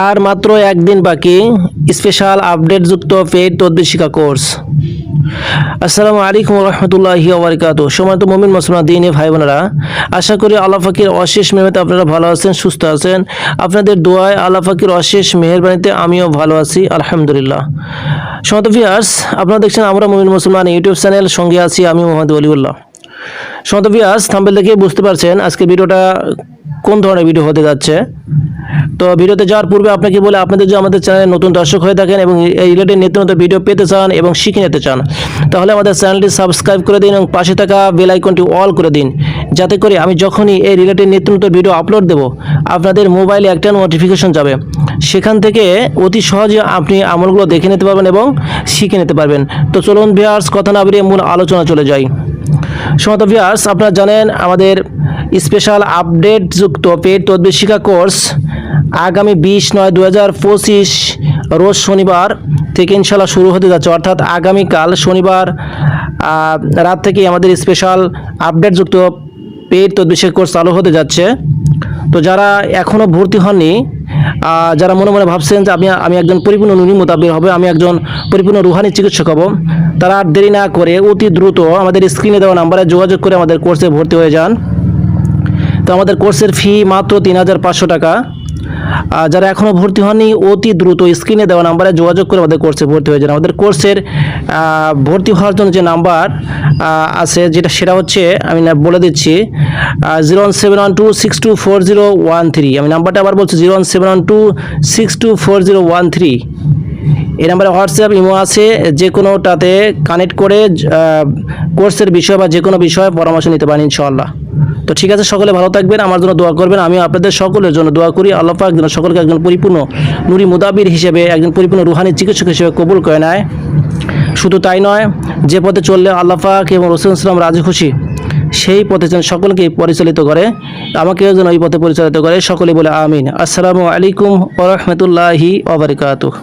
আর মাত্র একদিন বাকি স্পেশাল আপডেটযুক্ত পেইড তদবির শিক্ষা কোর্স। আসসালামু আলাইকুম রহমতুল্লাহি ওয়া বারাকাতুহু। সম্মানিত মুমিন মুসলমান দিনী ভাই বোনেরা, আশা করি আল্লাহ পাকের অশেষ মেহরবানিতে আপনারা ভালো আছেন, সুস্থ আছেন। আপনাদের দোয়ায় আল্লাহ পাকের অশেষ মেহরবানিতে আমিও ভালো আছি, আলহামদুলিল্লাহ। সম্মানিত ভিউয়ার্স, আপনারা দেখছেন আমরা মুমিন মুসলমান ইউটিউব চ্যানেল, সঙ্গে আছি আমি মোহাম্মদ ওলিউল্লাহ। সম্মানিত ভিউয়ার্স, থাম্বনেল দেখে বুঝতে পারছেন আজকে ভিডিওটা কোন ধরনের ভিডিও হতে যাচ্ছে। তো ভিডিওতে যাওয়ার পূর্বে আপনাকে বলে, আপনাদের যে আমাদের চ্যানেলে নতুন দর্শক হয়ে থাকেন এবং এই রিলেটেড নিত্য নতুন ভিডিও পেতে চান এবং শিখে নিতে চান, তাহলে আমাদের চ্যানেলটি সাবস্ক্রাইব করে দিন এবং পাশে থাকা বেল আইকনটি অল করে দিন, যাতে করে আমি যখনই এই রিলেটেড নিত্য নতুন ভিডিও আপলোড দেব আপনাদের মোবাইলে একটা নোটিফিকেশন যাবে। সেখান থেকে অতি সহজে আপনি আমলগুলো দেখে নিতে পারবেন এবং শিখে নিতে পারবেন। তো চলুন ভিউয়ার্স, কথা না বাড়িয়ে মূল আলোচনা চলে যাই। সম্মানিত ভিউয়ার্স, আপনারা জানেন আমাদের স্পেশাল আপডেটযুক্ত পেইড তদবির শিক্ষা কোর্স আগামী 20/9/2025 রোজ শনিবার থেকে ইনশাল্লাহ শুরু হতে যাচ্ছে। অর্থাৎ আগামীকাল শনিবার রাত থেকেই আমাদের স্পেশাল আপডেটযুক্ত পেইড তদবির শিক্ষা কোর্স চালু হতে যাচ্ছে। তো যারা এখনও ভর্তি হননি, যারা মনে মনে ভাবছেন যে আমি একজন পরিপূর্ণ নুরি মুতাব্বির হব, আমি একজন পরিপূর্ণ রুহানি চিকিৎসক হব, তারা আর দেরি না করে অতি দ্রুত আমাদের স্ক্রিনে দেওয়া নাম্বারে যোগাযোগ করে আমাদের কোর্সে ভর্তি হয়ে যান। তো আমাদের কোর্সের ফি মাত্র 3500 টাকা। যারা এখনও ভর্তি হননি, অতি দ্রুত স্ক্রিনে দেওয়া নাম্বারে যোগাযোগ করে আমাদের কোর্সে ভর্তি হয়ে যান। আমাদের কোর্সের ভর্তি হওয়ার জন্য যে নাম্বার আছে সেটা হচ্ছে, আমি বলে দিচ্ছি, 01712624013। আমি নাম্বারটা আবার বলছি, 01712624013। এই নাম্বারে হোয়াটসঅ্যাপ, ইমো আছে, যে কোনোটাতে কানেক্ট করে কোর্সের বিষয় বা যে কোনো বিষয়ে পরামর্শ নিতে পারেন ইনশাআল্লাহ। তো ঠিক আছে, সকলে ভালো থাকবেন, আমার জন্য দোয়া করবেন। আমি আপনাদের সকলের জন্য দোয়া করি, আল্লাহ পাক যেন সকলকে একজন পরিপূর্ণ নুরি মুদাবির হিসেবে, একজন পরিপূর্ণ রুহানি চিকিৎসক হিসেবে কবুল করে নেয়। শুধু তাই নয়, যে পথে চললে আল্লাহ পাক এবং রাসূল সাল্লাল্লাহু আলাইহি ওয়াসাল্লাম রাজি খুশি, সেই পথে যেন সকলকে পরিচালিত করে, আমাকেও যেন ওই পথে পরিচালিত করে। সকলে বলে আমিন। আসসালামু আলাইকুম ওয়া রাহমাতুল্লাহি ওয়া বারাকাতুহু।